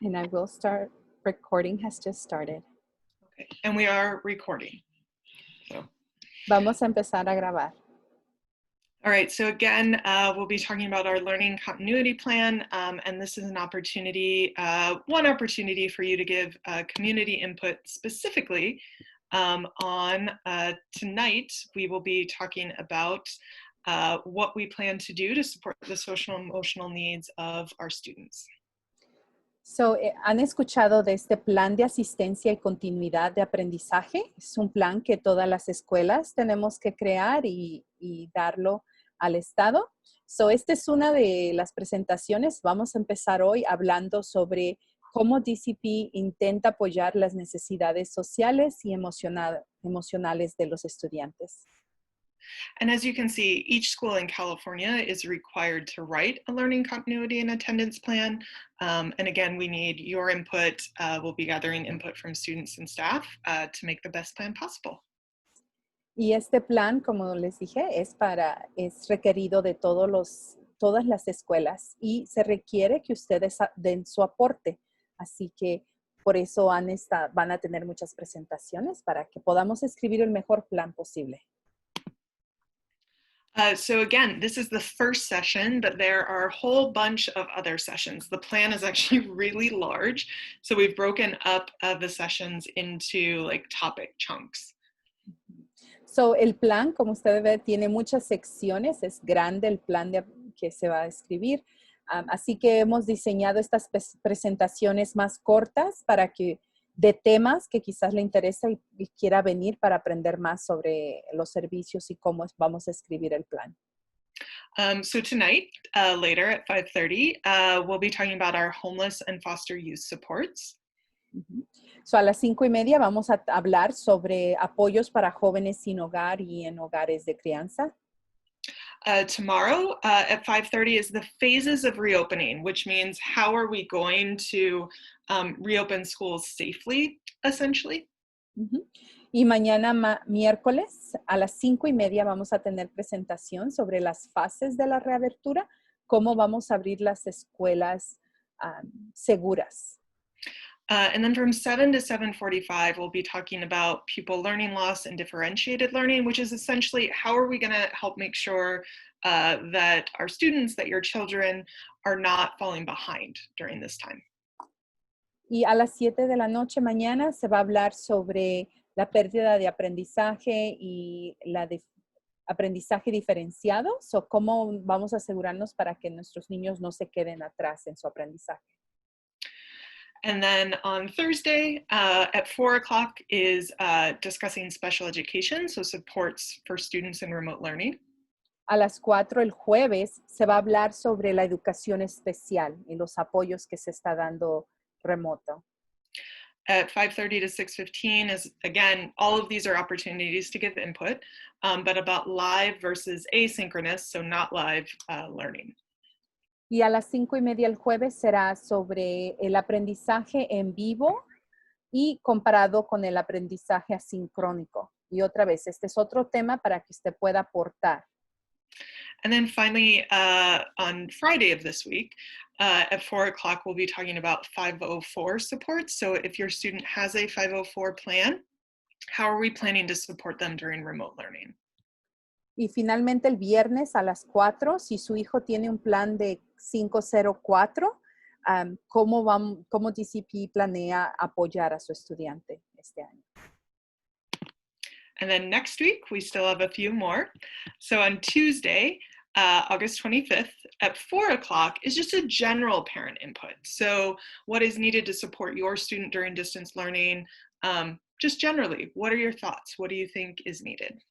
And I will start. Recording has just started. Okay, and we are recording. So. Vamos a empezar a grabar. All right, so again, we'll be talking about our learning continuity plan, and this is an opportunity, one opportunity for you to give community input specifically on tonight. We will be talking about what we plan to do to support the social and emotional needs of our students. So, ¿han escuchado de este plan de asistencia y continuidad de aprendizaje? Es un plan que todas las escuelas tenemos que crear y darlo al Estado. So, esta es una de las presentaciones. Vamos a empezar hoy hablando sobre cómo DCP intenta apoyar las necesidades sociales y emocionales de los estudiantes. And as you can see, each school in California is required to write a learning continuity and attendance plan. And again, we need your input. We'll be gathering input from students and staff to make the best plan possible. Y este plan, como les dije, es requerido de todas las escuelas y se requiere que ustedes den su aporte. Así que por eso van a tener muchas presentaciones para que podamos escribir el mejor plan posible. So again, this is the first session, but there are a whole bunch of other sessions. The plan is actually really large, so we've broken up the sessions into like topic chunks. So, el plan, como usted ve, tiene muchas secciones. Es grande el plan que se va a escribir. Así que hemos diseñado estas presentaciones más cortas de temas que quizás le interesa y quiera venir para aprender más sobre los servicios y cómo vamos a escribir el plan. So tonight, later at 5:30, we'll be talking about our homeless and foster youth supports. So a las 5:30 vamos a hablar sobre apoyos para jóvenes sin hogar y en hogares de crianza. Tomorrow at 5:30 is the phases of reopening, which means how are we going to reopen schools safely, essentially. Y mañana miércoles a las 5:30 vamos a tener presentación sobre las fases de la reapertura, cómo vamos a abrir las escuelas seguras. And then from 7 to 7:45, we'll be talking about pupil learning loss and differentiated learning, which is essentially how are we going to help make sure that our students, that your children are not falling behind during this time. Y a las 7 de la noche mañana se va a hablar sobre la pérdida de aprendizaje y aprendizaje diferenciado. So, cómo vamos a asegurarnos para que nuestros niños no se queden atrás en su aprendizaje. And then on Thursday at 4 o'clock is discussing special education, so supports for students in remote learning. A las 4 el jueves se va a hablar sobre la educación especial y los apoyos que se está dando remoto. At 5:30 to 6:15 is, again, all of these are opportunities to give input, but about live versus asynchronous, so not live learning. Y a las 5:30 el jueves será sobre el aprendizaje en vivo y comparado con el aprendizaje asincrónico. Y otra vez, este es otro tema para que usted pueda aportar. And then finally, on Friday of this week, at 4 o'clock, we'll be talking about 504 supports. So if your student has a 504 plan, how are we planning to support them during remote learning? Y finalmente el viernes a las 4, si su hijo tiene un plan de 504, ¿cómo DCP planea apoyar a su estudiante este año? And then next week, we still have a few more. So on Tuesday, August 25th at 4 o'clock is just a general parent input. So what is needed to support your student during distance learning? Just generally, what are your thoughts? What do you think is needed?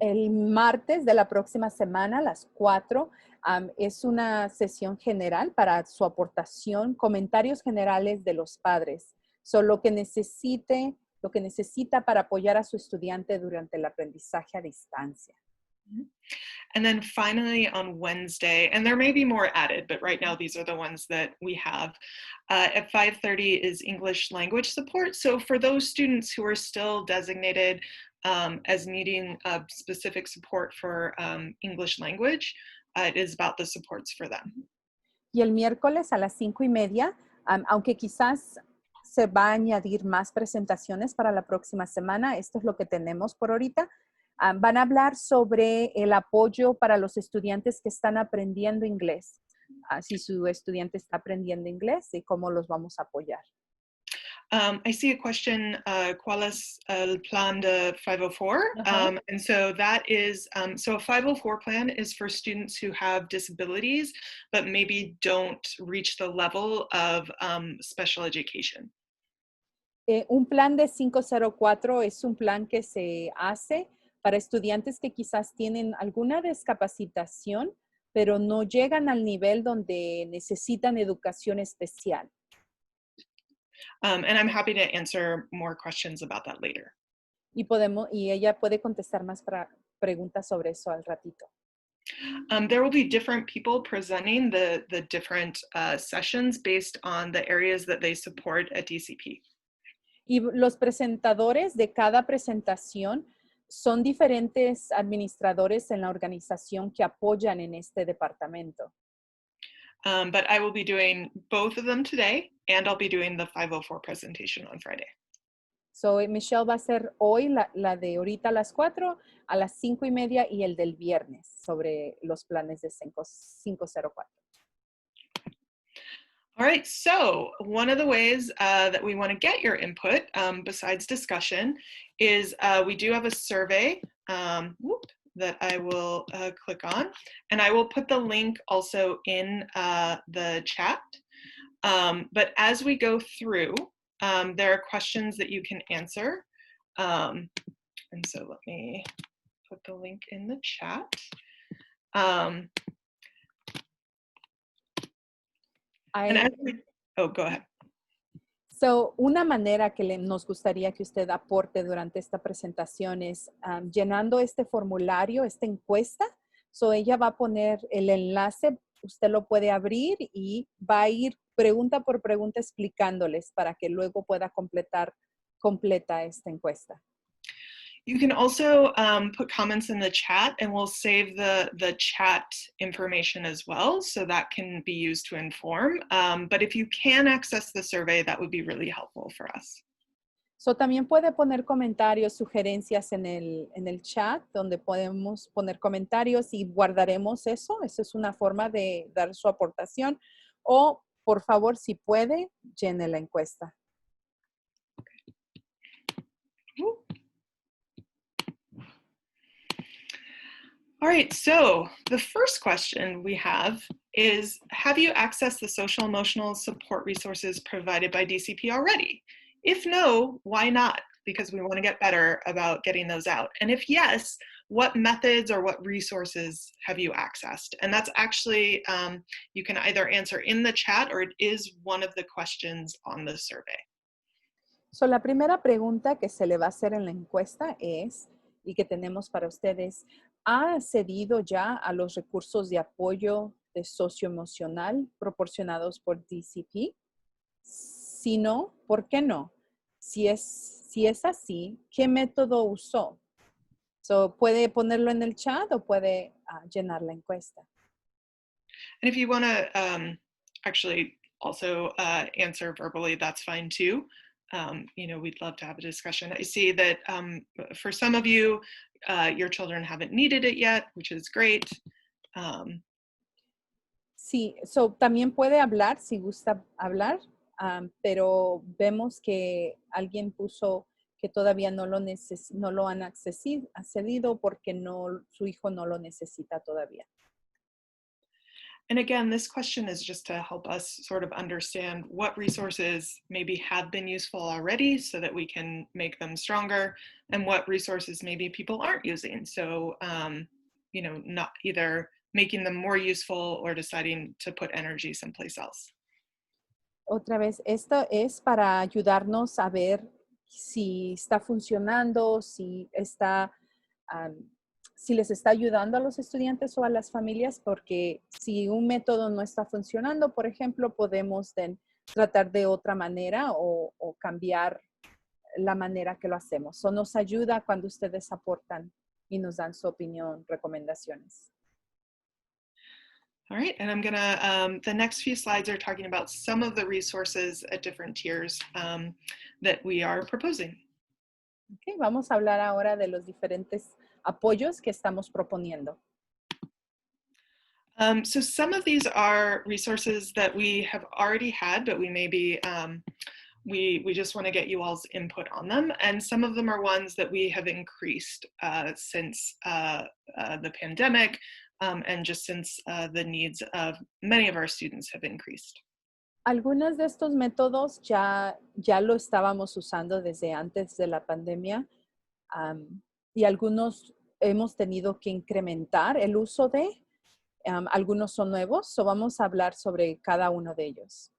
El martes de la próxima semana, a las 4, es una sesión general para su aportación, comentarios generales de los padres. Lo que necesita para apoyar a su estudiante durante el aprendizaje a distancia. And then finally on Wednesday, and there may be more added, but right now these are the ones that we have. At 5:30 is English language support. So for those students who are still designated as needing specific support for English language, it is about the supports for them. Y el miércoles a las 5:30 Aunque quizás se va a añadir más presentaciones para la próxima semana, esto es lo que tenemos por ahorita. Van a hablar sobre el apoyo para los estudiantes que están aprendiendo inglés. Si su estudiante está aprendiendo inglés y cómo los vamos a apoyar. I see a question, ¿cuál es el plan de 504? Uh-huh. And so that is, so a 504 plan is for students who have disabilities, but maybe don't reach the level of special education. Un plan de 504 es un plan que se hace para estudiantes que quizás tienen alguna discapacitación, pero no llegan al nivel donde necesitan educación especial. And I'm happy to answer more questions about that later. Y ella puede contestar más preguntas sobre eso al ratito. There will be different people presenting the different sessions based on the areas that they support at DCP. Y los presentadores de cada presentación son diferentes administradores en la organización que apoyan en este departamento. But I will be doing both of them today, and I'll be doing the 504 presentation on Friday. So, Michelle va a hacer hoy la de ahorita a las 4, a las 5:30 y el del viernes sobre los planes de 504. All right, so one of the ways that we want to get your input, besides discussion, is we do have a survey that I will click on, and I will put the link also in the chat. But as we go through, there are questions that you can answer. And so let me put the link in the chat. Go ahead. So, una manera que nos gustaría que usted aporte durante esta presentación es llenando este formulario, esta encuesta. So, ella va a poner el enlace, usted lo puede abrir y va a ir pregunta por pregunta explicándoles para que luego pueda completa esta encuesta. You can also put comments in the chat, and we'll save the chat information as well, so that can be used to inform. But if you can access the survey, that would be really helpful for us. So, también puede poner comentarios, sugerencias en el chat, donde podemos poner comentarios y guardaremos eso. Eso es una forma de dar su aportación. O, por favor, si puede, llene la encuesta. All right, so the first question we have is, have you accessed the social emotional support resources provided by DCP already? If no, why not? Because we want to get better about getting those out. And if yes, what methods or what resources have you accessed? And that's actually, you can either answer in the chat or it is one of the questions on the survey. So, la primera pregunta que se le va a hacer en la encuesta es, y que tenemos para ustedes, ¿ha accedido ya a los recursos de apoyo de socioemocional proporcionados por DCP? Si no, ¿por qué no? Si es así, ¿qué método usó? So, puede ponerlo en el chat o puede llenar la encuesta. And if you want to actually also answer verbally, that's fine too. We'd love to have a discussion. I see that for some of you, your children haven't needed it yet, which is great. Sí, so también puede hablar si gusta hablar, pero vemos que alguien puso que todavía no lo han accedido porque su hijo no lo necesita todavía. And again, this question is just to help us sort of understand what resources maybe have been useful already so that we can make them stronger, and what resources maybe people aren't using. So, not either making them more useful or deciding to put energy someplace else. Otra vez, esto es para ayudarnos a ver si está funcionando, si les está ayudando a los estudiantes o a las familias, porque si un método no está funcionando, por ejemplo, podemos tratar de otra manera o cambiar la manera que lo hacemos. Eso nos ayuda cuando ustedes aportan y nos dan su opinión, recomendaciones. All right, and I'm gonna, the next few slides are talking about some of the resources at different tiers that we are proposing. Okay, vamos a hablar ahora de los diferentes apoyos que estamos proponiendo. So some of these are resources that we have already had, but we maybe, we just want to get you all's input on them. And some of them are ones that we have increased since the pandemic and just since the needs of many of our students have increased. Algunos de estos métodos ya lo estábamos usando desde antes de la pandemia, y algunos hemos tenido que incrementar el uso de, algunos son nuevos, so vamos a hablar sobre cada uno de ellos.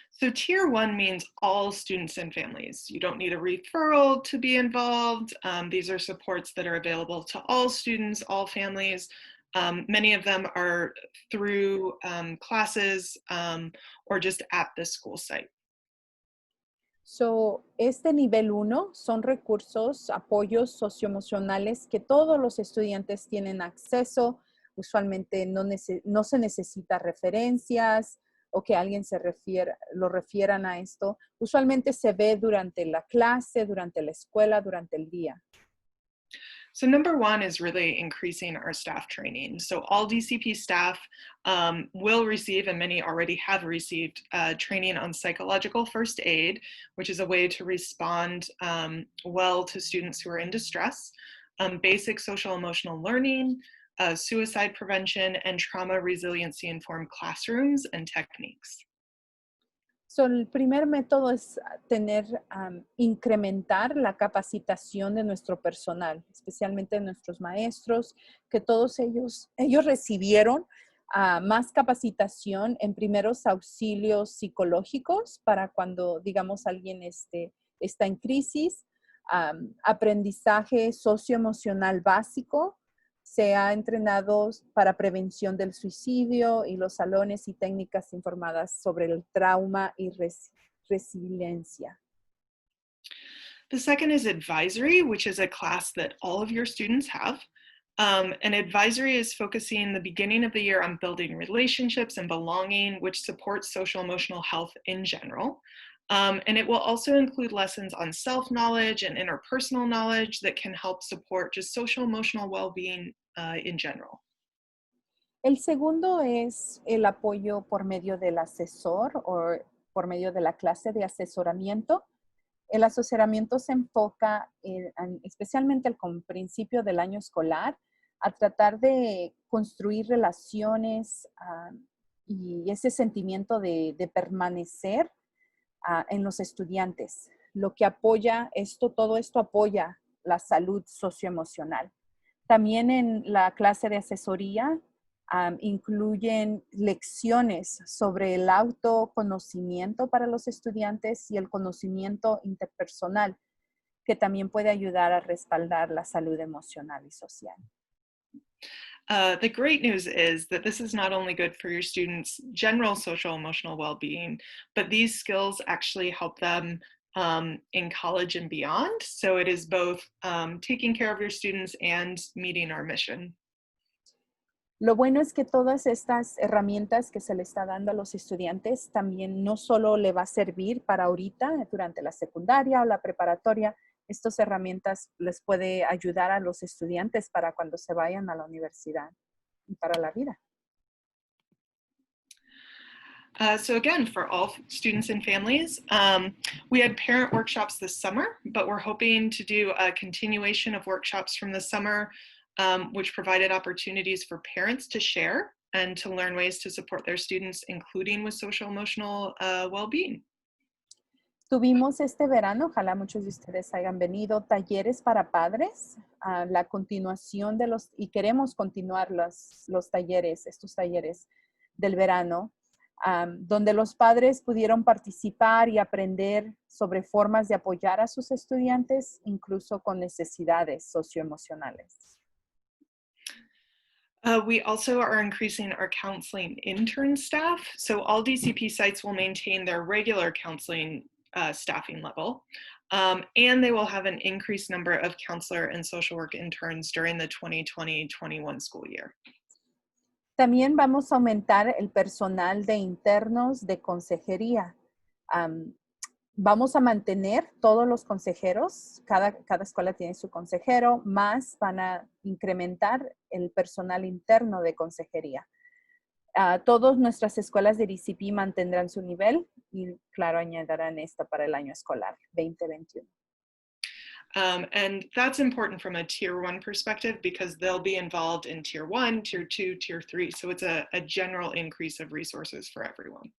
So tier one means all students and families. You don't need a referral to be involved. These are supports that are available to all students, all families. Many of them are through classes or just at the school site. So, este nivel 1 son recursos, apoyos socioemocionales que todos los estudiantes tienen acceso. Usualmente no se necesita referencias o que alguien lo refieran a esto. Usualmente se ve durante la clase, durante la escuela, durante el día. So number one is really increasing our staff training. So all DCP staff will receive, and many already have received, training on psychological first aid, which is a way to respond well to students who are in distress, basic social emotional learning, suicide prevention, and trauma resiliency informed classrooms and techniques. So, el primer método es incrementar la capacitación de nuestro personal, especialmente de nuestros maestros, que todos ellos recibieron más capacitación en primeros auxilios psicológicos para cuando, digamos, alguien está en crisis, aprendizaje socioemocional básico. Se ha entrenado para prevención del suicidio y los salones y técnicas informadas sobre el trauma y resiliencia. The second is advisory, which is a class that all of your students have. And advisory is focusing the beginning of the year on building relationships and belonging, which supports social emotional health in general. And it will also include lessons on self-knowledge and interpersonal knowledge that can help support just social emotional well-being in general. El segundo es el apoyo por medio del asesor o por medio de la clase de asesoramiento. El asesoramiento se enfoca especialmente al principio del año escolar a tratar de construir relaciones y ese sentimiento de permanecer en los estudiantes. Lo que apoya todo esto apoya la salud socioemocional. También en la clase de asesoría incluyen lecciones sobre el autoconocimiento para los estudiantes y el conocimiento interpersonal, que también puede ayudar a respaldar la salud emocional y social. The great news is that this is not only good for your students' general social emotional well-being, but these skills actually help them in college and beyond. So it is both taking care of your students and meeting our mission. Lo bueno es que todas estas herramientas que se le está dando a los estudiantes también no solo le va a servir para ahorita, durante la secundaria o la preparatoria. Estas herramientas les puede ayudar a los estudiantes para cuando se vayan a la universidad y para la vida. So again, for all students and families, we had parent workshops this summer, but we're hoping to do a continuation of workshops from the summer, which provided opportunities for parents to share and to learn ways to support their students, including with social emotional well-being. Tuvimos este verano, ojalá muchos de ustedes hayan venido, talleres para padres, la continuación y queremos continuar estos talleres del verano, donde los padres pudieron participar y aprender sobre formas de apoyar a sus estudiantes, incluso con necesidades socioemocionales. We also are increasing our counseling intern staff. So all DCP sites will maintain their regular counseling staffing level. And they will have an increased number of counselor and social work interns during the 2020-21 school year. También vamos a aumentar el personal de internos de consejería. Vamos a mantener todos los consejeros, cada escuela tiene su consejero, más van a incrementar el personal interno de consejería. Todas nuestras escuelas de DCP mantendrán su nivel y, claro, añadirán esta para el año escolar 2021. And that's important from a tier 1 perspective because they'll be involved in tier 1, tier 2, tier 3. So it's a general increase of resources for everyone.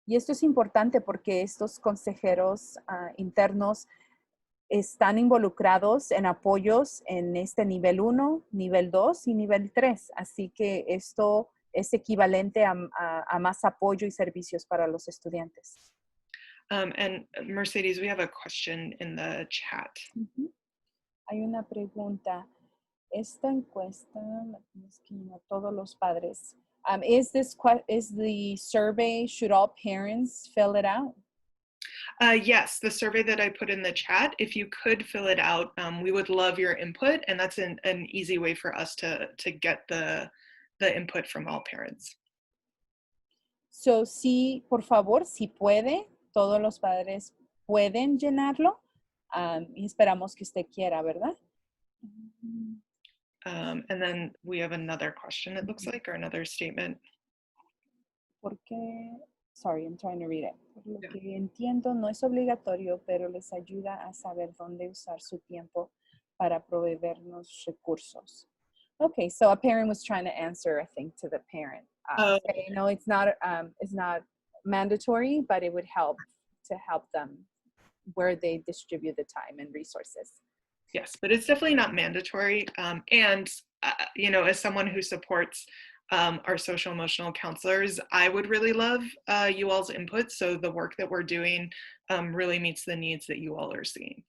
Y esto es importante porque estos consejeros internos están involucrados en apoyos en este nivel 1, nivel 2 y nivel 3. Así que esto es equivalente a más apoyo y servicios para los estudiantes. And Mercedes, we have a question in the chat. Hay una pregunta. Esta encuesta, todos los padres. Is the survey, should all parents fill it out? Yes, the survey that I put in the chat, if you could fill it out, we would love your input, and that's an easy way for us to get the input from all parents. So, sí, por favor, si puede, todos los padres pueden llenarlo, y esperamos que usted quiera, ¿verdad? And then we have another question, it looks like, or another statement. Porque, sorry, I'm trying to read it. Por lo que entiendo, no es obligatorio, pero les ayuda a saber dónde usar su tiempo para proveernos recursos. Okay, so a parent was trying to answer, I think, to the parent. Saying, no, it's not mandatory, but it would help to help them where they distribute the time and resources. Yes, but it's definitely not mandatory. And, you know, as someone who supports our social emotional counselors, I would really love you all's input. So the work that we're doing really meets the needs that you all are seeing.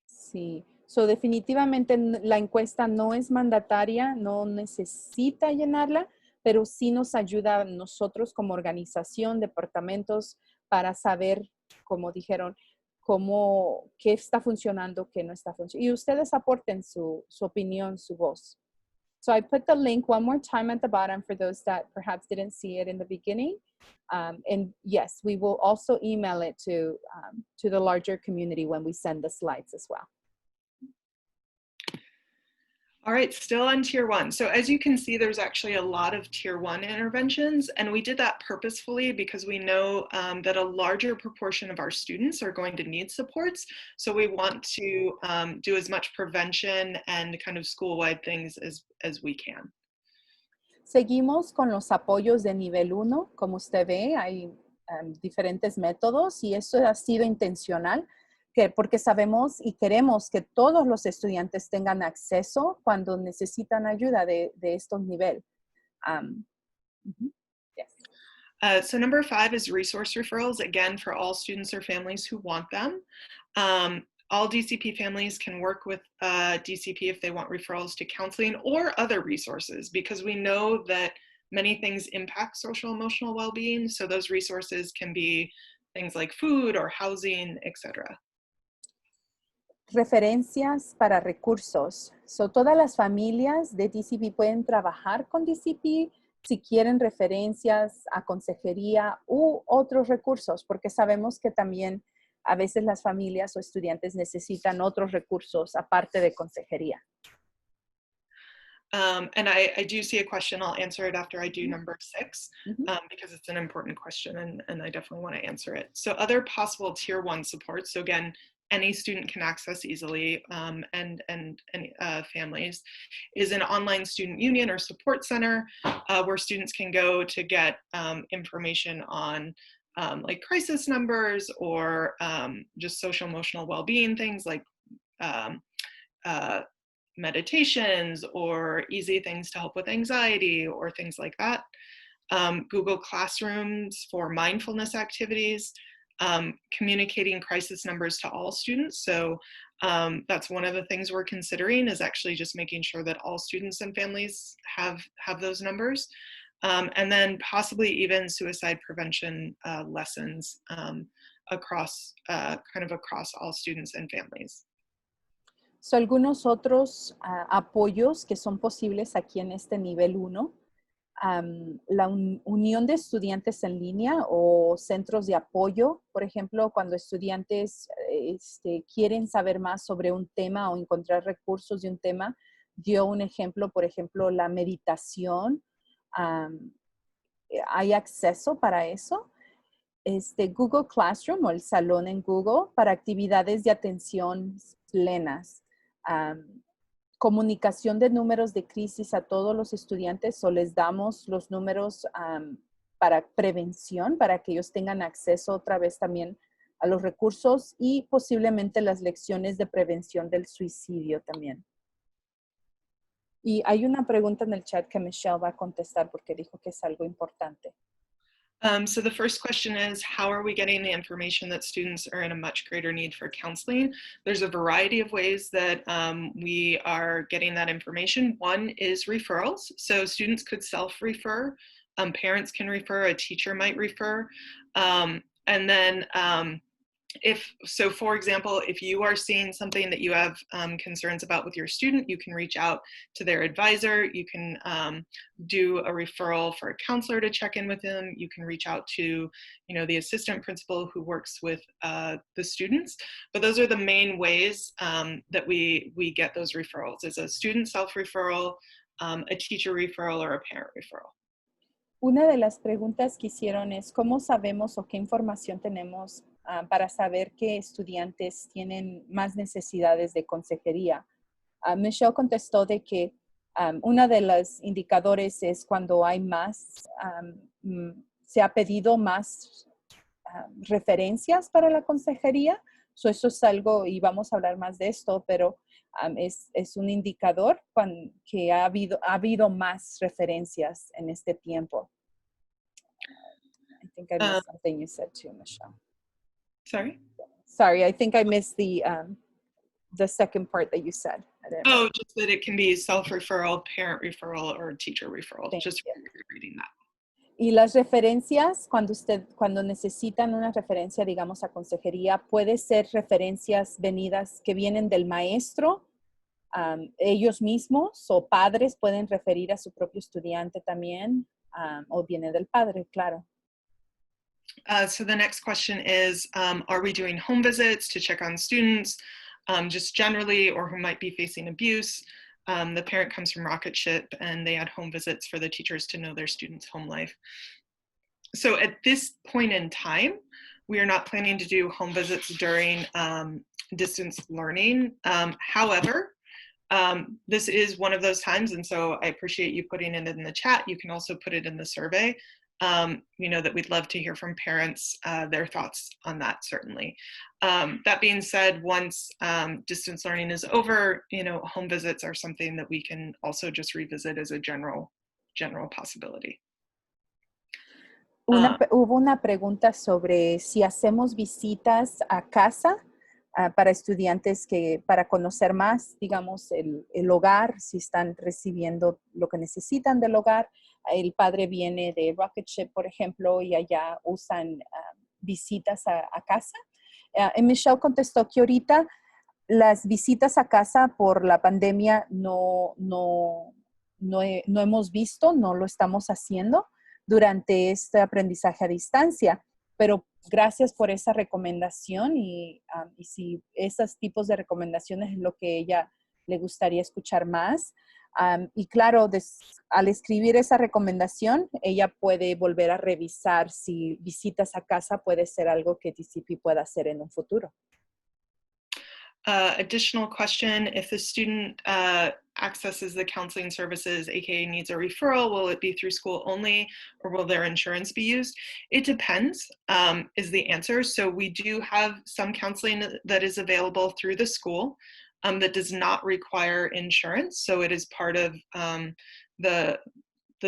Sí, so definitivamente la encuesta no es mandataria, no necesita llenarla, pero sí nos ayuda a nosotros como organización, departamentos, para saber, como dijeron, qué está funcionando, qué no está funcionando. Y ustedes aporten su opinión, su voz. So I put the link one more time at the bottom for those that perhaps didn't see it in the beginning. And yes, we will also email it to the larger community when we send the slides as well. All right, still on tier 1. So as you can see, there's actually a lot of tier 1 interventions, and we did that purposefully because we know that a larger proportion of our students are going to need supports. So we want to do as much prevention and kind of school-wide things as we can. Seguimos con los apoyos de nivel 1. Como usted ve, hay diferentes métodos y eso ha sido intencional. Porque sabemos y queremos que todos los estudiantes tengan acceso cuando necesitan ayuda de estos niveles. Yes. So number 5 is resource referrals, again, for all students or families who want them. All DCP families can work with DCP if they want referrals to counseling or other resources, because we know that many things impact social emotional well-being. So those resources can be things like food or housing, etc. Referencias para recursos. So, todas las familias de DCP pueden trabajar con DCP si quieren referencias a consejería u otros recursos, porque sabemos que también a veces las familias o estudiantes necesitan otros recursos aparte de consejería. And I do see a question. I'll answer it after I do number 6 because it's an important question and I definitely want to answer it. So other possible tier 1 supports. So again, any student can access easily and families is an online student union or support center where students can go to get information on like crisis numbers or just social emotional well-being things like meditations or easy things to help with anxiety or things like that. Google Classrooms for mindfulness activities, communicating crisis numbers to all students. So that's one of the things we're considering is actually just making sure that all students and families have those numbers. And then possibly even suicide prevention lessons across all students and families. So, algunos otros apoyos que son posibles aquí en este nivel 1 La unión de estudiantes en línea o centros de apoyo, por ejemplo, cuando estudiantes quieren saber más sobre un tema o encontrar recursos de un tema, dio un ejemplo, por ejemplo, la meditación. Hay acceso para eso. Google Classroom o el salón en Google para actividades de atención plenas. Comunicación de números de crisis a todos los estudiantes o les damos los números para prevención, para que ellos tengan acceso otra vez también a los recursos y posiblemente las lecciones de prevención del suicidio también. Y hay una pregunta en el chat que Michelle va a contestar porque dijo que es algo importante. So the first question is, how are we getting the information that students are in a much greater need for counseling? There's a variety of ways that we are getting that information. One is referrals. So students could self-refer, parents can refer, a teacher might refer. And then for example, if you are seeing something that you have concerns about with your student, you can reach out to their advisor. You can do a referral for a counselor to check in with them. You can reach out to, the assistant principal who works with the students. But those are the main ways that we get those referrals: is a student self-referral, a teacher referral, or a parent referral. Una de las preguntas que hicieron es, ¿cómo sabemos o qué información tenemos para saber qué estudiantes tienen más necesidades de consejería? Michelle contestó de que uno de los indicadores es cuando hay más, se ha pedido más referencias para la consejería. Eso es algo, y vamos a hablar más de esto, pero es un indicador que ha habido más referencias en este tiempo. I think I missed something you said too, Michelle. Sorry, I think I missed the second part that you said. Just that it can be self-referral, parent referral, or teacher referral. Just reading that. Y las referencias, cuando necesitan una referencia, digamos, a consejería, puede ser referencias que vienen del maestro, ellos mismos o padres pueden referir a su propio estudiante también, o viene del padre, claro. So the next question is, are we doing home visits to check on students, just generally, or who might be facing abuse? The parent comes from Rocketship, and they had home visits for the teachers to know their students' home life. So at this point in time, we are not planning to do home visits during distance learning. However, this is one of those times, and so I appreciate you putting it in the chat. You can also put it in the survey. That we'd love to hear from parents, their thoughts on that, certainly. That being said, once distance learning is over, home visits are something that we can also just revisit as a general possibility. Hubo una pregunta sobre si hacemos visitas a casa para estudiantes para conocer más, digamos, el hogar, si están recibiendo lo que necesitan del hogar. El padre viene de Rocketship, por ejemplo, y allá usan visitas a casa. Y Michelle contestó que ahorita las visitas a casa por la pandemia no hemos visto, no lo estamos haciendo durante este aprendizaje a distancia, pero gracias por esa recomendación y si esos tipos de recomendaciones es lo que ella le gustaría escuchar más. Y claro, al escribir esa recomendación, ella puede volver a revisar si visitas a casa puede ser algo que TCP pueda hacer en un futuro. Additional question, if the student accesses the counseling services, aka needs a referral, will it be through school only, or will their insurance be used? It depends, is the answer. So we do have some counseling that is available through the school that does not require insurance. So it is part of the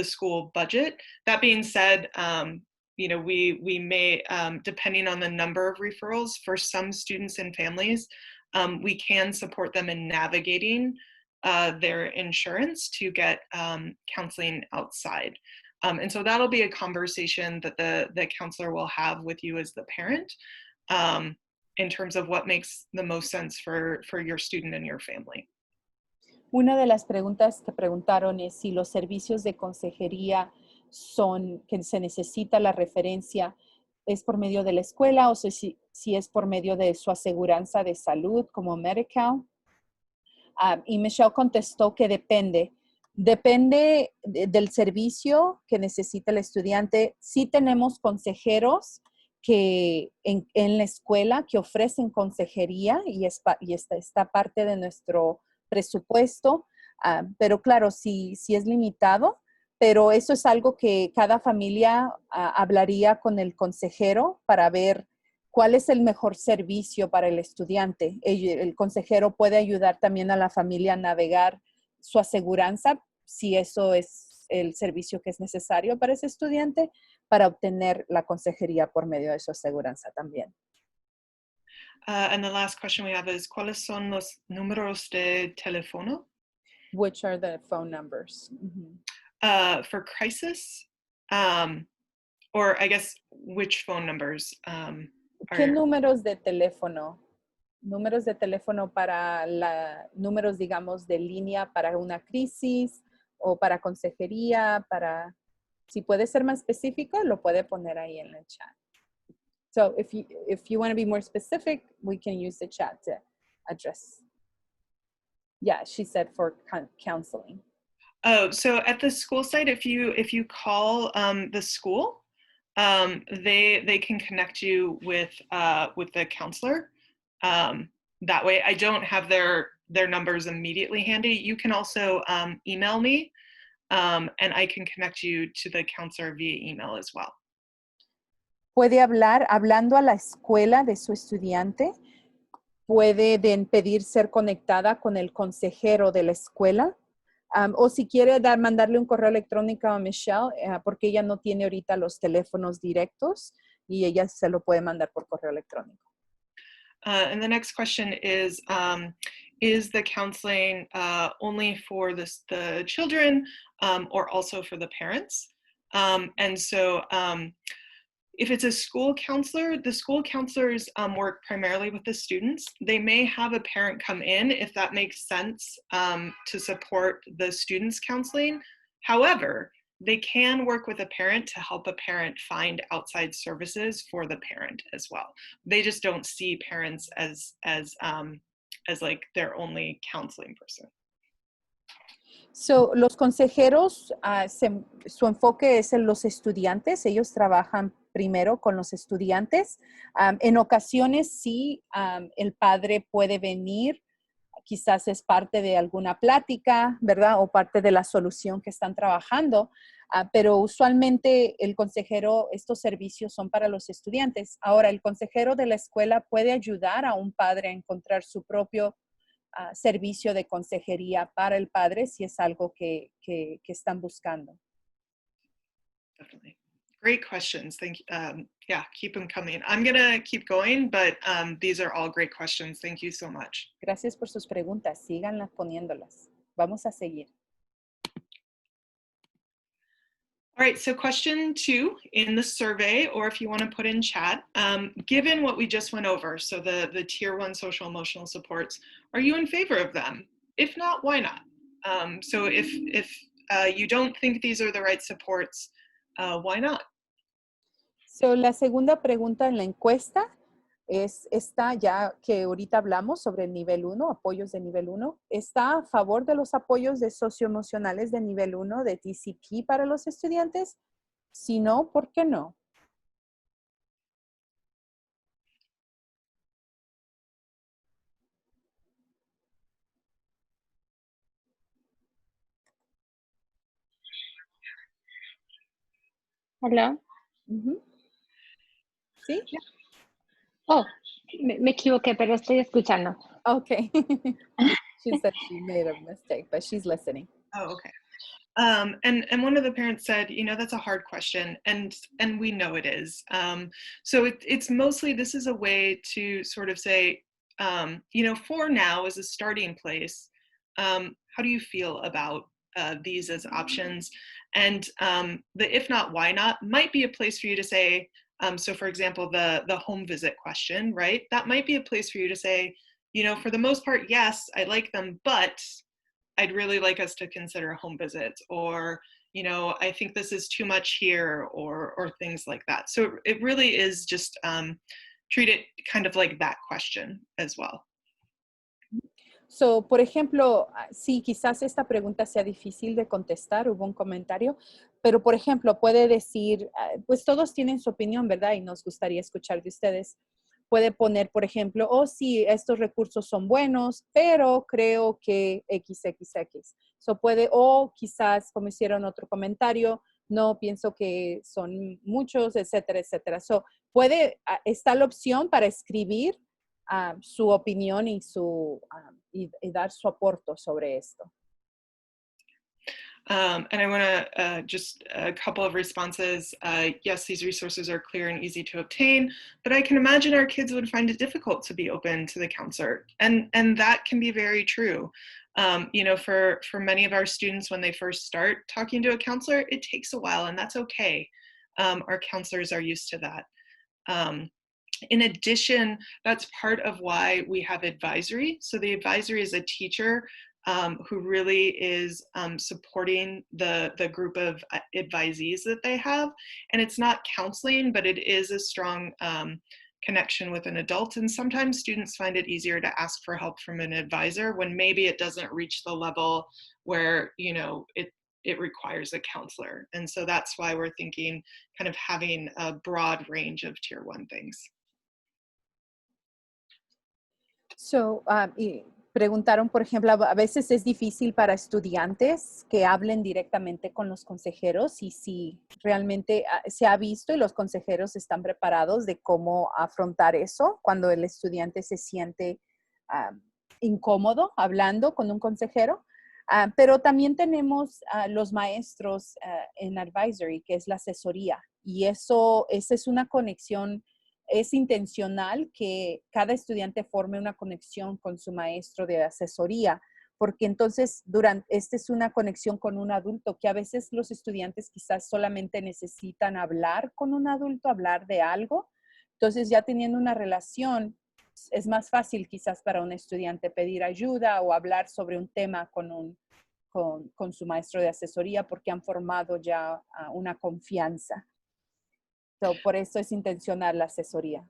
school budget. That being said, we may, depending on the number of referrals, for some students and families, we can support them in navigating their insurance to get counseling outside. And so that'll be a conversation that the counselor will have with you as the parent in terms of what makes the most sense for your student and your family. Una de las preguntas que preguntaron es si los servicios de consejería son, que se necesita la referencia, es por medio de la escuela o si es por medio de su aseguranza de salud como Medi-Cal. Y Michelle contestó que depende. Depende del servicio que necesita el estudiante. Sí tenemos consejeros que en la escuela que ofrecen consejería y está parte de nuestro presupuesto, pero claro, sí es limitado, pero eso es algo que cada familia hablaría con el consejero para ver cuál es el mejor servicio para el estudiante. El consejero puede ayudar también a la familia a navegar su aseguranza, si eso es el servicio que es necesario para ese estudiante, para obtener la consejería por medio de su aseguranza también. And the last question we have is, ¿cuáles son los números de teléfono? Which are the phone numbers? For crisis, or I guess which phone numbers? ¿Qué números de teléfono? Números de teléfono para números, digamos, de línea para una crisis o para consejería, si puede ser más específico, lo puede poner ahí en el chat. So if you want to be more specific, we can use the chat to address. Yeah, she said for counseling. Oh, so at the school site, if you call the school, they can connect you with the counselor. That way, I don't have their numbers immediately handy. You can also email me, and I can connect you to the counselor via email as well. Puede hablando a la escuela de su estudiante, puede pedir ser conectada con el consejero de la escuela. O si quiere mandarle un correo electrónico a Michelle, porque ella no tiene ahorita los teléfonos directos y ella se lo puede mandar por correo electrónico. And the next question is the counseling only for the children or also for the parents? And so if it's a school counselor, the school counselors work primarily with the students. They may have a parent come in if that makes sense to support the students' counseling. However, they can work with a parent to help a parent find outside services for the parent as well. They just don't see parents as like their only counseling person. So, los consejeros, su enfoque es en los estudiantes. Ellos trabajan primero con los estudiantes. En ocasiones sí, el padre puede venir, quizás es parte de alguna plática, ¿verdad? O parte de la solución que están trabajando, pero usualmente el consejero, estos servicios son para los estudiantes. Ahora, el consejero de la escuela puede ayudar a un padre a encontrar su propio servicio de consejería para el padre si es algo que están buscando. Definitely. Great questions. Thank you. Yeah, keep them coming. I'm going to keep going, but these are all great questions. Thank you so much. Gracias por sus preguntas. Síganlas poniéndolas. Vamos a seguir. All right, so question 2 in the survey, or if you want to put in chat, given what we just went over, so the tier 1 social emotional supports, are you in favor of them? If not, why not? So if you don't think these are the right supports, why not? So, la segunda pregunta en la encuesta es esta, ya que ahorita hablamos sobre el nivel 1, apoyos de nivel 1. ¿Está a favor de los apoyos de socioemocionales de nivel 1 de TCP para los estudiantes? Si no, ¿por qué no? Hola. ¿Sí? Oh, me equivoqué, pero estoy escuchando. Okay. She said she made a mistake, but she's listening. Oh, okay. And one of the parents said, you know, that's a hard question, and we know it is. So it's mostly, this is a way to sort of say, you know, for now as a starting place, how do you feel about these as options? And the if not, why not might be a place for you to say, so for example, the home visit question, right? That might be a place for you to say, you know, for the most part, yes, I like them, but I'd really like us to consider home visits, or, you know, I think this is too much here, or things like that. So it really is just treat it kind of like that question as well. So, por ejemplo, sí, quizás esta pregunta sea difícil de contestar, hubo un comentario, pero por ejemplo, puede decir, pues todos tienen su opinión, ¿verdad? Y nos gustaría escuchar de ustedes. Puede poner, por ejemplo, oh, sí, estos recursos son buenos, pero creo que XXX. So puede, o quizás, como hicieron otro comentario, no pienso que son muchos, etcétera, etcétera. So puede, está la opción para escribir su opinión y, y dar su aporte sobre esto. And I want to just a couple of responses. Yes, these resources are clear and easy to obtain, but I can imagine our kids would find it difficult to be open to the counselor. And that can be very true. You know, for many of our students, when they first start talking to a counselor, it takes a while, and that's okay. Our counselors are used to that. In addition, that's part of why we have advisory. So the advisory is a teacher who really is supporting the group of advisees that they have. And it's not counseling, but it is a strong connection with an adult. And sometimes students find it easier to ask for help from an advisor when maybe it doesn't reach the level where, you know, it requires a counselor. And so that's why we're thinking kind of having a broad range of tier 1 things. So, y preguntaron, por ejemplo, a veces es difícil para estudiantes que hablen directamente con los consejeros y si realmente se ha visto y los consejeros están preparados de cómo afrontar eso cuando el estudiante se siente incómodo hablando con un consejero. Pero también tenemos los maestros en advisory, que es la asesoría. Y esa es una conexión. Es intencional que cada estudiante forme una conexión con su maestro de asesoría, porque entonces esta es una conexión con un adulto, que a veces los estudiantes quizás solamente necesitan hablar con un adulto, hablar de algo. Entonces ya teniendo una relación, es más fácil quizás para un estudiante pedir ayuda o hablar sobre un tema con su maestro de asesoría porque han formado ya una confianza. So, por eso es intencional la asesoría.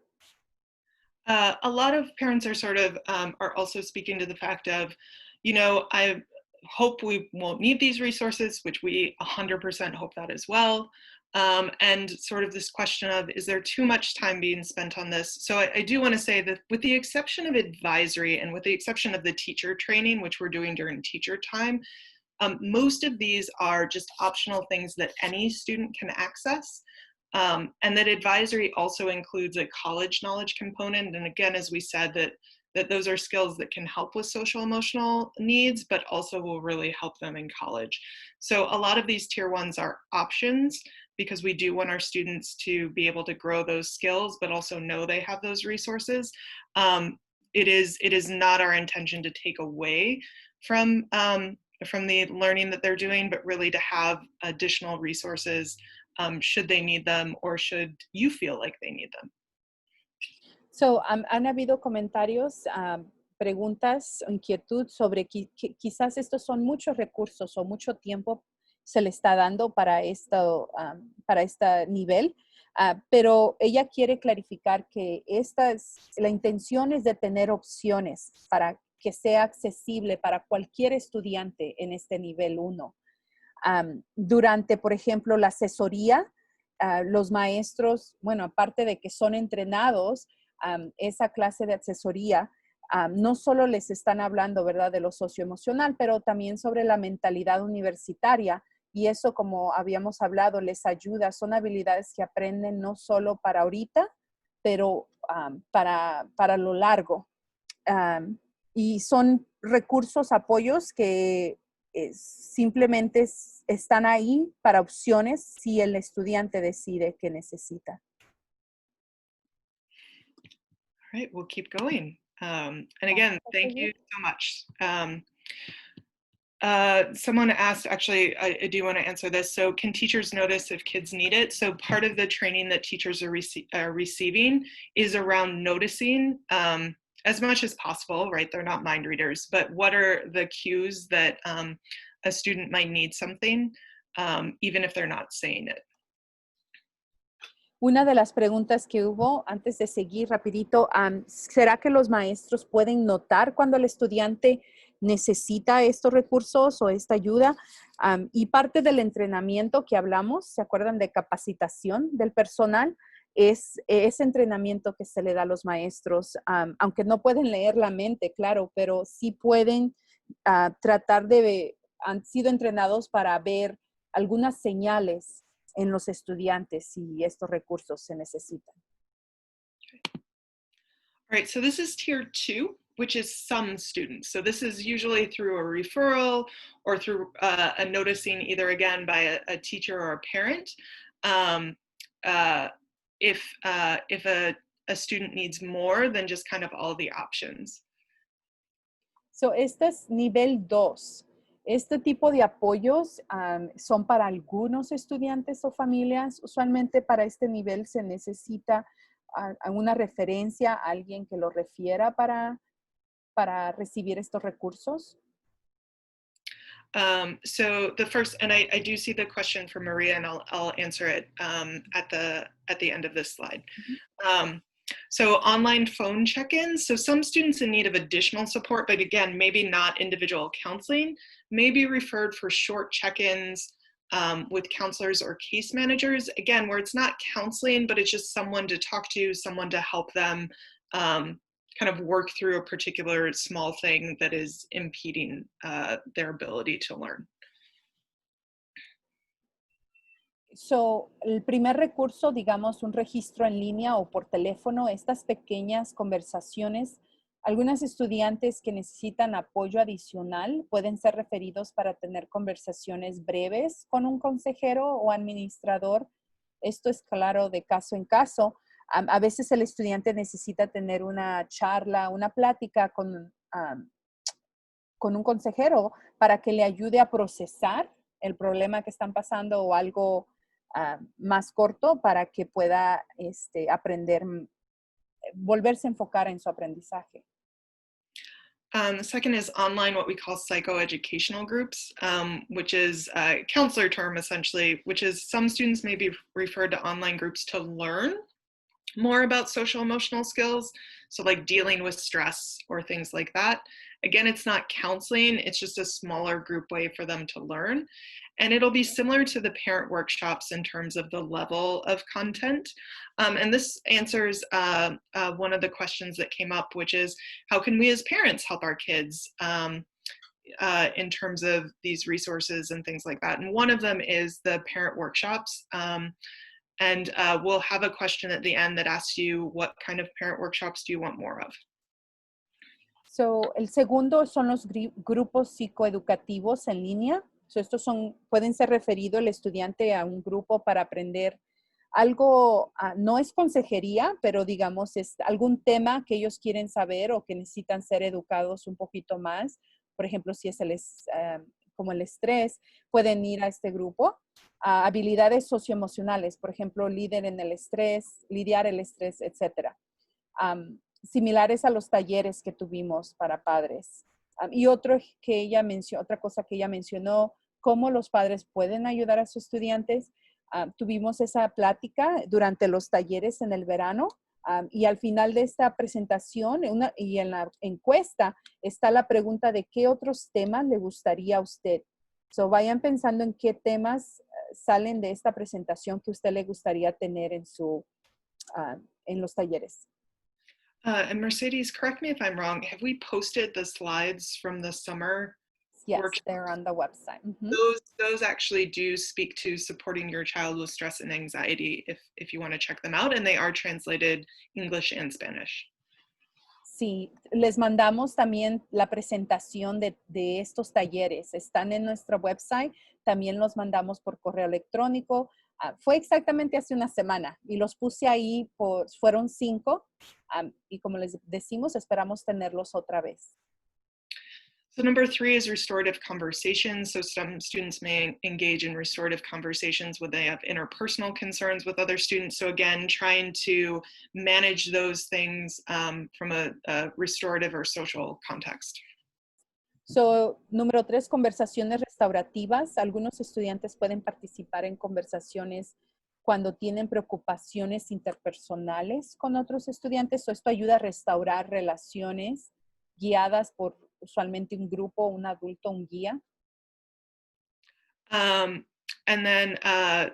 A lot of parents are sort of are also speaking to the fact of, you know, I hope we won't need these resources, which we 100% hope that as well. And sort of this question of, is there too much time being spent on this? So I do want to say that with the exception of advisory and with the exception of the teacher training, which we're doing during teacher time, most of these are just optional things that any student can access. And that advisory also includes a college knowledge component. And again, as we said, that those are skills that can help with social emotional needs, but also will really help them in college. So a lot of these tier 1s are options because we do want our students to be able to grow those skills, but also know they have those resources. It is not our intention to take away from the learning that they're doing, but really to have additional resources should they need them or should you feel like they need them. So, han habido comentarios, preguntas, inquietud sobre quizás estos son muchos recursos o mucho tiempo se le está dando para este nivel, pero ella quiere clarificar que la intención es de tener opciones para que sea accesible para cualquier estudiante en este nivel 1. Durante, por ejemplo, la asesoría, los maestros, bueno, aparte de que son entrenados, esa clase de asesoría, no solo les están hablando, ¿verdad?, de lo socioemocional, pero también sobre la mentalidad universitaria. Y eso, como habíamos hablado, les ayuda. Son habilidades que aprenden no solo para ahorita, pero para lo largo. Y son recursos, apoyos que simplemente están ahí para opciones si el estudiante decide que necesita. All right, we'll keep going. And again, thank you so much. Someone asked, actually, I do want to answer this. So can teachers notice if kids need it? So part of the training that teachers are receiving is around noticing as much as possible, right? They're not mind readers, but what are the cues that a student might need something, even if they're not saying it? Una de las preguntas que hubo antes de seguir rapidito, ¿será que los maestros pueden notar cuando el estudiante necesita estos recursos o esta ayuda? Y parte del entrenamiento que hablamos, ¿se acuerdan de capacitación del personal? Es ese entrenamiento que se le da a los maestros, aunque no pueden leer la mente, claro, pero sí pueden tratar han sido entrenados para ver algunas señales en los estudiantes si estos recursos se necesitan. All right, so this is tier 2, which is some students. So this is usually through a referral or through a noticing either again by a teacher or a parent. If a student needs more than just kind of all the options. So, este es nivel 2. Este tipo de apoyos son para algunos estudiantes o familias. Usualmente para este nivel se necesita una referencia, alguien que lo refiera para recibir estos recursos. So the first, and I do see the question from Maria, and I'll answer it at the end of this slide. So online phone check-ins. So some students in need of additional support, but again, maybe not individual counseling, may be referred for short check-ins with counselors or case managers. Again, where it's not counseling, but it's just someone to talk to, someone to help them kind of work through a particular small thing that is impeding their ability to learn. So, el primer recurso, digamos, un registro en línea o por teléfono, estas pequeñas conversaciones, algunos estudiantes que necesitan apoyo adicional pueden ser referidos para tener conversaciones breves con un consejero o administrador. Esto es claro de caso en caso. A veces el estudiante necesita tener una charla, una plática con un consejero para que le ayude a procesar el problema que están pasando o algo más corto para que pueda aprender, volverse a enfocar en su aprendizaje. The second is online, what we call psychoeducational groups, which is a counselor term essentially, which is some students may be referred to online groups to learn more about social emotional skills. So like dealing with stress or things like that. Again, it's not counseling, it's just a smaller group way for them to learn. And it'll be similar to the parent workshops in terms of the level of content. And this answers one of the questions that came up, which is how can we as parents help our kids in terms of these resources and things like that. And one of them is the parent workshops. And we'll have a question at the end that asks you what kind of parent workshops do you want more of? So, el segundo son los grupos psicoeducativos en línea. So, estos pueden ser referido el estudiante a un grupo para aprender algo, no es consejería, pero digamos es algún tema que ellos quieren saber o que necesitan ser educados un poquito más. Por ejemplo, si es como el estrés, pueden ir a este grupo. Habilidades socioemocionales, por ejemplo, lidiar el estrés, etc. Similares a los talleres que tuvimos para padres. Y otra cosa que ella mencionó, cómo los padres pueden ayudar a sus estudiantes. Tuvimos esa plática durante los talleres en el verano y al final de esta presentación y en la encuesta está la pregunta de qué otros temas le gustaría a usted. So vayan pensando en qué temas salen de esta presentación que usted le gustaría tener en los talleres. And Mercedes, correct me if I'm wrong, have we posted the slides from the summer? Yes, they're on the website. Mm-hmm. Those actually do speak to supporting your child with stress and anxiety if you want to check them out, and they are translated English and Spanish. Sí, les mandamos también la presentación de estos talleres. Están en nuestra website. También los mandamos por correo electrónico. Fue exactamente hace una semana y los puse ahí, fueron 5 y como les decimos, esperamos tenerlos otra vez. So number 3 is restorative conversations. So some students may engage in restorative conversations when they have interpersonal concerns with other students. So again, trying to manage those things from a restorative or social context. So, número 3, conversaciones restaurativas. Algunos estudiantes pueden participar en conversaciones cuando tienen preocupaciones interpersonales con otros estudiantes. O esto ayuda a restaurar relaciones guiadas por usualmente un grupo, un adulto, un guía. And then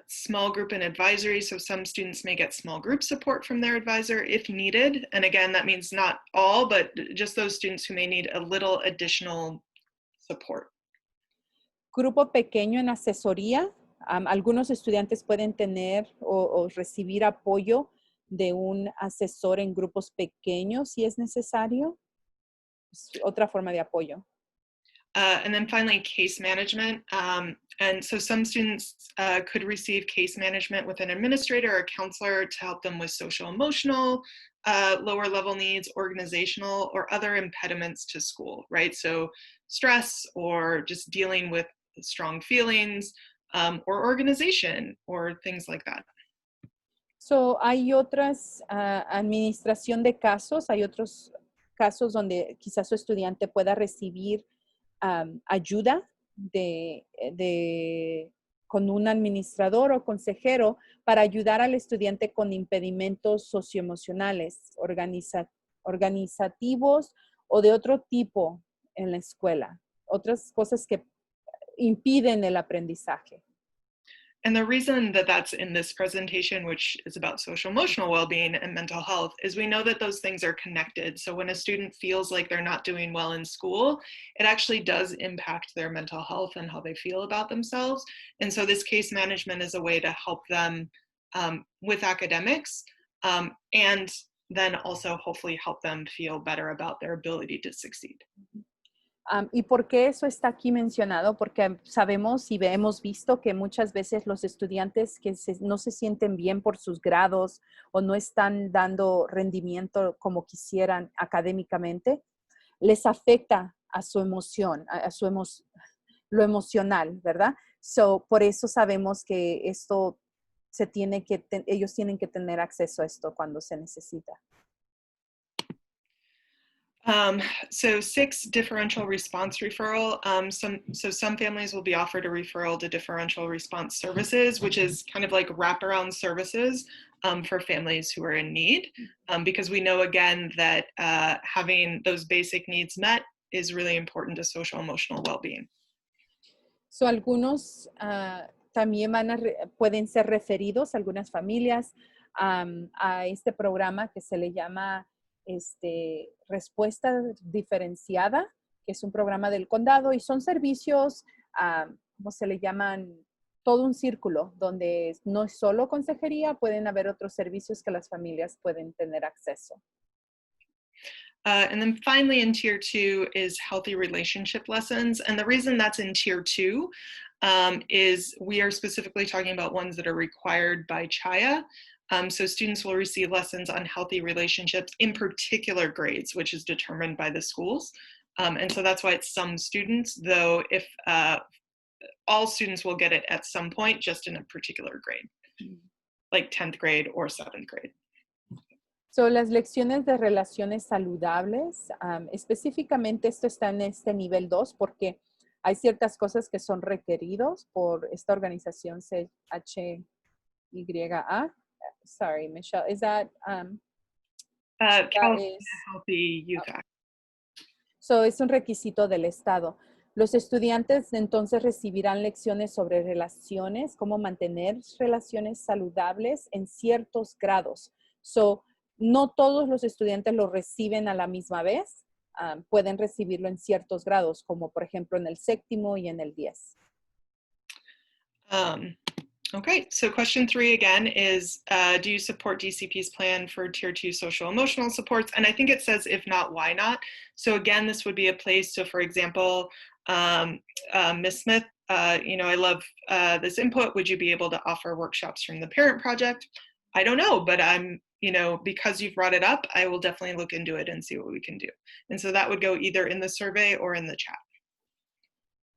small group and advisory. So some students may get small group support from their advisor if needed. And again, that means not all, but just those students who may need a little additional support. Grupo pequeño en asesoría. Algunos estudiantes pueden tener o recibir apoyo de un asesor en grupos pequeños si es necesario. Es otra forma de apoyo. And then finally, case management. And so some students could receive case management with an administrator or a counselor to help them with social emotional, lower level needs, organizational, or other impediments to school, right? So stress or just dealing with strong feelings or organization or things like that. So, hay otras administración de casos, hay otros casos donde quizás su estudiante pueda recibir ayuda con un administrador o consejero para ayudar al estudiante con impedimentos socioemocionales, organizativos o de otro tipo en la escuela. Otras cosas que impiden el aprendizaje. And the reason that that's in this presentation, which is about social emotional well-being and mental health, is we know that those things are connected. So when a student feels like they're not doing well in school, it actually does impact their mental health and how they feel about themselves. And so this case management is a way to help them with academics and then also hopefully help them feel better about their ability to succeed. ¿Y por qué eso está aquí mencionado? Porque sabemos y hemos visto que muchas veces los estudiantes que no se sienten bien por sus grados o no están dando rendimiento como quisieran académicamente, les afecta a su emoción, lo emocional, ¿verdad? So, por eso sabemos que esto ellos tienen que tener acceso a esto cuando se necesita. So 6, differential response referral. Some families will be offered a referral to differential response services, which is kind of like wraparound services for families who are in need, because we know again that having those basic needs met is really important to social emotional well-being. So algunos también pueden ser referidos, algunas familias, a este programa que se le llama respuesta diferenciada, que es un programa del condado y son servicios, ¿cómo se le llaman? Todo un círculo, donde no es solo consejería, pueden haber otros servicios que las familias pueden tener acceso. And then finally in tier 2 is healthy relationship lessons. And the reason that's in tier 2 is we are specifically talking about ones that are required by CHAIA. So students will receive lessons on healthy relationships in particular grades, which is determined by the schools. And so that's why it's some students, though if all students will get it at some point, just in a particular grade, like 10th grade or 7th grade. So, las lecciones de relaciones saludables, específicamente esto está en este nivel 2 porque hay ciertas cosas que son requeridos por esta organización CHYA. Sorry, Michelle, is that California Healthy Youth Act. So, es un requisito del Estado. Los estudiantes entonces recibirán lecciones sobre relaciones, cómo mantener relaciones saludables en ciertos grados. So, no todos los estudiantes lo reciben a la misma vez. Pueden recibirlo en ciertos grados, como por ejemplo en el 7º y en el 10. Okay, so question 3 again is, do you support DCP's plan for tier 2 social emotional supports? And I think it says, if not, why not? So again, this would be a place, so for example, Ms. Smith, I love this input. Would you be able to offer workshops from the parent project? I don't know, but because you've brought it up, I will definitely look into it and see what we can do. And so that would go either in the survey or in the chat.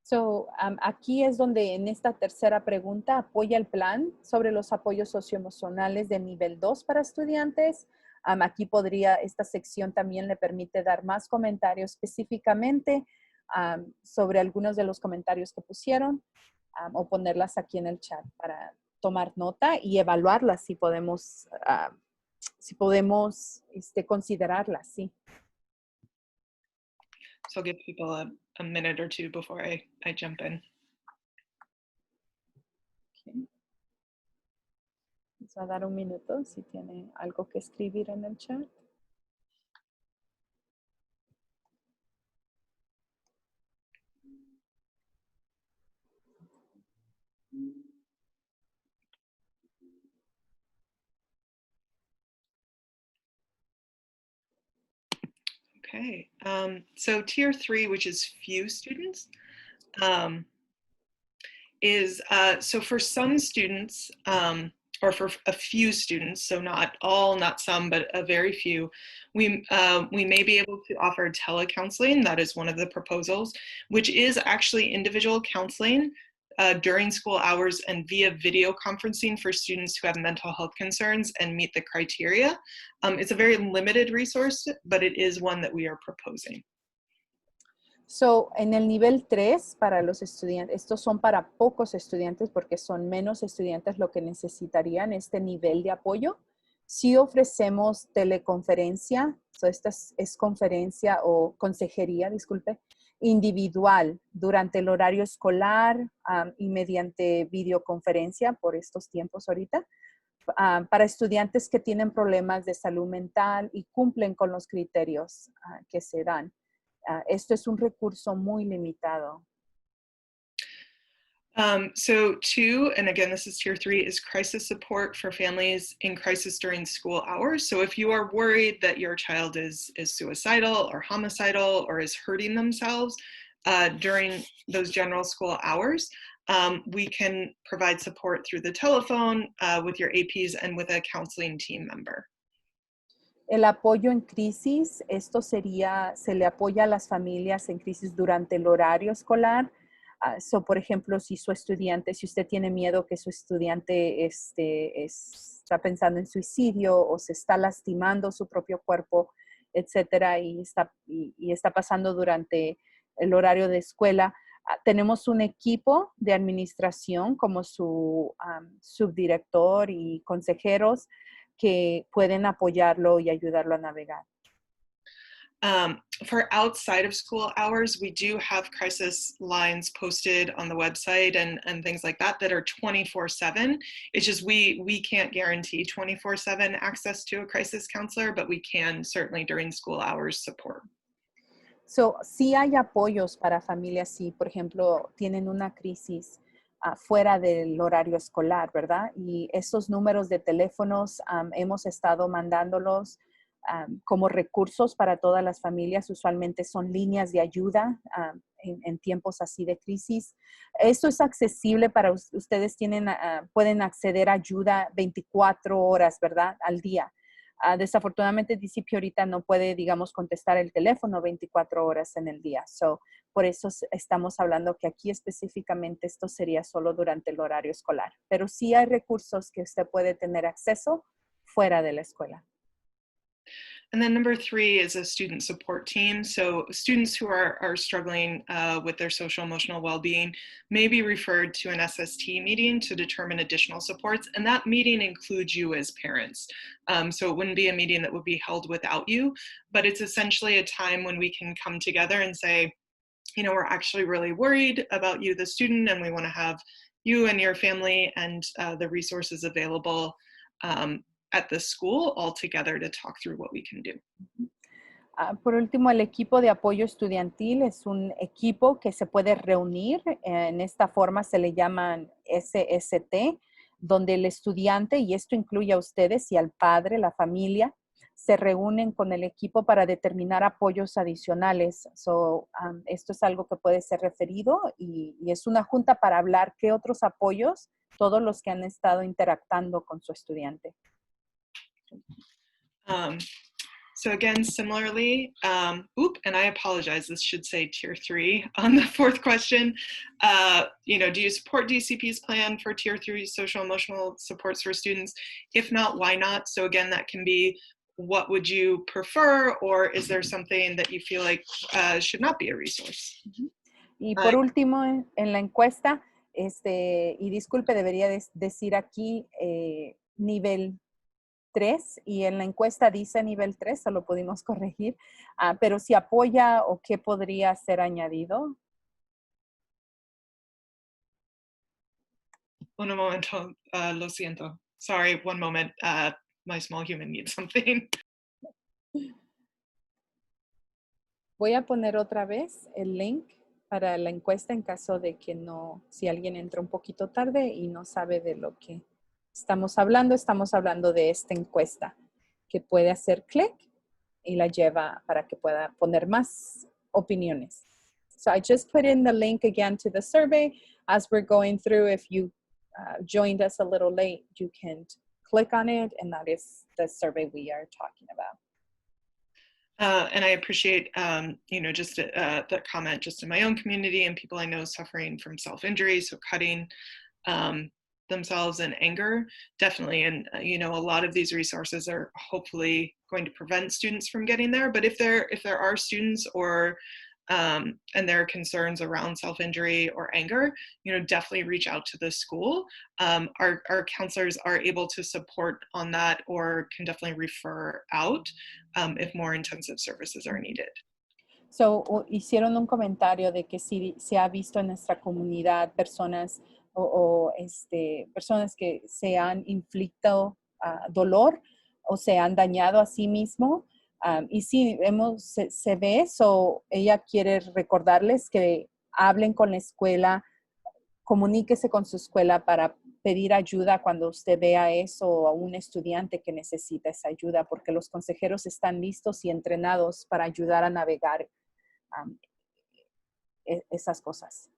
So, aquí es donde en esta tercera pregunta apoya el plan sobre los apoyos socioemocionales de nivel 2 para estudiantes. Aquí podría, esta sección también le permite dar más comentarios específicamente sobre algunos de los comentarios que pusieron o ponerlas aquí en el chat para tomar nota y evaluarlas si podemos, considerarlas, sí. So I'll give people a minute or two before I jump in. Okay. Les va a dar un minuto si tiene algo que escribir en el chat. Okay, so tier 3, which is few students, so for some students, or for a few students, so not all, not some, but a very few, we may be able to offer telecounseling. That is one of the proposals, which is actually individual counseling during school hours and via video conferencing for students who have mental health concerns and meet the criteria. It's a very limited resource, but it is one that we are proposing. So, en el nivel 3 para los estudiantes, estos son para pocos estudiantes porque son menos estudiantes lo que necesitarían este nivel de apoyo. Sí ofrecemos teleconferencia, esta es conferencia o consejería, disculpe, individual durante el horario escolar y mediante videoconferencia por estos tiempos ahorita, para estudiantes que tienen problemas de salud mental y cumplen con los criterios que se dan. Esto es un recurso muy limitado. So 2, and again, this is tier 3, is crisis support for families in crisis during school hours. So if you are worried that your child is suicidal or homicidal or is hurting themselves during those general school hours, we can provide support through the telephone with your APs and with a counseling team member. El apoyo en crisis, esto sería, se le apoya a las familias en crisis durante el horario escolar. Por ejemplo, si usted tiene miedo que su estudiante está pensando en suicidio o se está lastimando su propio cuerpo, etcétera, y está pasando durante el horario de escuela, tenemos un equipo de administración como su subdirector y consejeros que pueden apoyarlo y ayudarlo a navegar. For outside of school hours, we do have crisis lines posted on the website and things like that are 24/7. It's just we can't guarantee 24/7 access to a crisis counselor, but we can certainly during school hours support. So, sí hay apoyos para familias si, por ejemplo, tienen una crisis fuera del horario escolar, ¿verdad? Y esos números de teléfonos hemos estado mandándolos como recursos para todas las familias. Usualmente son líneas de ayuda en tiempos así de crisis. Esto es accesible para ustedes, pueden acceder a ayuda 24 horas, ¿verdad? Al día. Desafortunadamente, DCP ahorita no puede, digamos, contestar el teléfono 24 horas en el día. Por eso estamos hablando que aquí específicamente esto sería solo durante el horario escolar. Pero sí hay recursos que usted puede tener acceso fuera de la escuela. And then number 3 is a student support team. So students who are struggling with their social emotional well-being may be referred to an SST meeting to determine additional supports. And that meeting includes you as parents. So it wouldn't be a meeting that would be held without you, but it's essentially a time when we can come together and say, you know, we're actually really worried about you, the student, and we want to have you and your family and the resources available at the school all together to talk through what we can do. Por último, el equipo de apoyo estudiantil es un equipo que se puede reunir. En esta forma se le llaman SST, donde el estudiante, y esto incluye a ustedes y al padre, la familia, se reúnen con el equipo para determinar apoyos adicionales. Esto es algo que puede ser referido y es una junta para hablar qué otros apoyos, todos los que han estado interactuando con su estudiante. So again, similarly, and I apologize, this should say tier 3 on the fourth question. Do you support DCP's plan for tier 3 social emotional supports for students? If not, why not? So again, that can be, what would you prefer, or is there something that you feel like should not be a resource? Y por último, en la encuesta, y disculpe, debería decir aquí nivel 3, y en la encuesta dice nivel 3, solo pudimos corregir, pero si apoya o qué podría ser añadido. Un momento, lo siento. Sorry, one moment. My small human needs something. Voy a poner otra vez el link para la encuesta en caso de que no, si alguien entra un poquito tarde y no sabe de lo que estamos hablando de esta encuesta que puede hacer clic y la lleva para que pueda poner más opiniones. So I just put in the link again to the survey. As we're going through, if you joined us a little late, you can click on it, and that is the survey we are talking about. And I appreciate, just that comment just in my own community and people I know suffering from self-injury, so cutting themselves in anger, definitely. And, a lot of these resources are hopefully going to prevent students from getting there. But if there are students or and there are concerns around self-injury or anger, definitely reach out to the school. Our counselors are able to support on that, or can definitely refer out if more intensive services are needed. So, hicieron un comentario de que si se ha visto en nuestra comunidad personas personas que se han inflictado dolor o se han dañado a sí mismo. Y sí, se ve eso. Ella quiere recordarles que hablen con la escuela, comuníquese con su escuela para pedir ayuda cuando usted vea eso, o a un estudiante que necesita esa ayuda, porque los consejeros están listos y entrenados para ayudar a navegar esas cosas.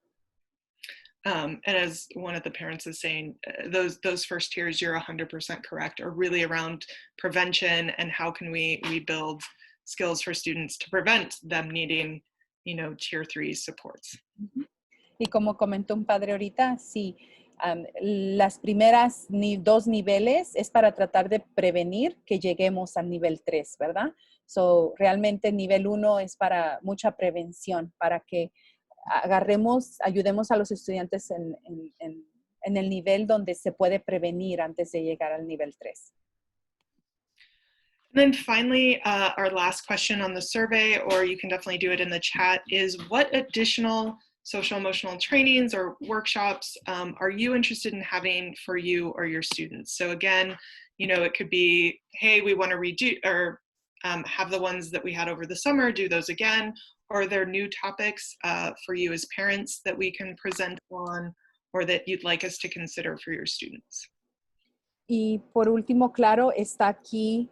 And as one of the parents is saying, those first tiers, you're 100% correct, are really around prevention and how can we build skills for students to prevent them needing, tier 3 supports. Y como comentó un padre ahorita, sí, las primeras 2 niveles es para tratar de prevenir que lleguemos al nivel 3, ¿verdad? So, realmente nivel 1 es para mucha prevención, para que ayudemos a los estudiantes en el nivel donde se puede prevenir antes de llegar al nivel 3. And then finally, our last question on the survey, or you can definitely do it in the chat, is what additional social emotional trainings or workshops are you interested in having for you or your students? So again, it could be, hey, we want to redo or have the ones that we had over the summer, do those again. Or are there new topics for you as parents that we can present on, or that you'd like us to consider for your students? Y por último, claro, está aquí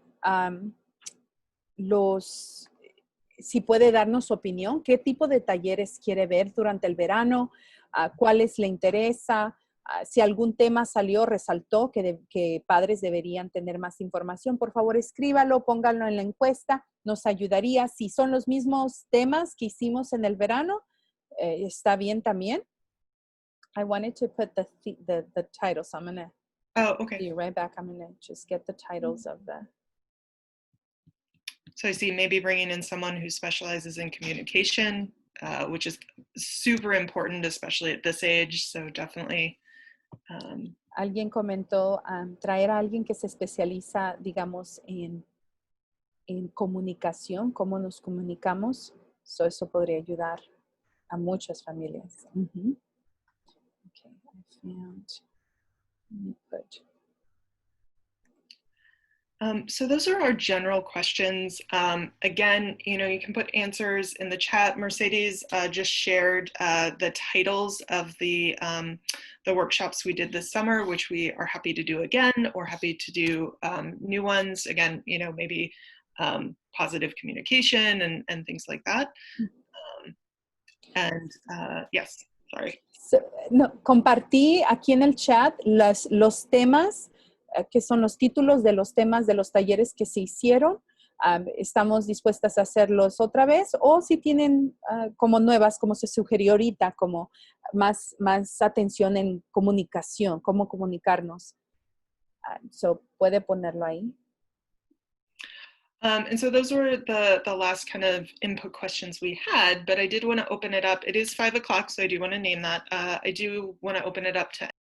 si puede darnos su opinión, qué tipo de talleres quiere ver durante el verano, cuáles le interesa, si algún tema resaltó que padres deberían tener más información, por favor escríbalo, pónganlo en la encuesta, nos ayudaría. Si son los mismos temas que hicimos en el verano, está bien también. I wanted to put the titles, so I'm going to be right back. I'm going to just get the titles of the... So I see maybe bringing in someone who specializes in communication, which is super important, especially at this age, so definitely... Alguien comentó traer a alguien que se especializa, digamos, en comunicación, cómo nos comunicamos. So eso podría ayudar a muchas familias. Okay, I found. Let me put. So those are our general questions. Again, you can put answers in the chat. Mercedes just shared the titles of the workshops we did this summer, which we are happy to do again, or happy to do new ones. Again, maybe positive communication and things like that. Yes, sorry. Compartí aquí en el chat los temas que son los títulos de los temas de los talleres que se hicieron. estamos dispuestas a hacerlos otra vez, o si tienen como nuevas, como se sugirió ahorita, como más atención en comunicación, cómo comunicarnos. So, puede ponerlo ahí. And so those were the last kind of input questions we had, but I did want to open it up. It is 5 o'clock, so I do want to name that. I do want to open it up to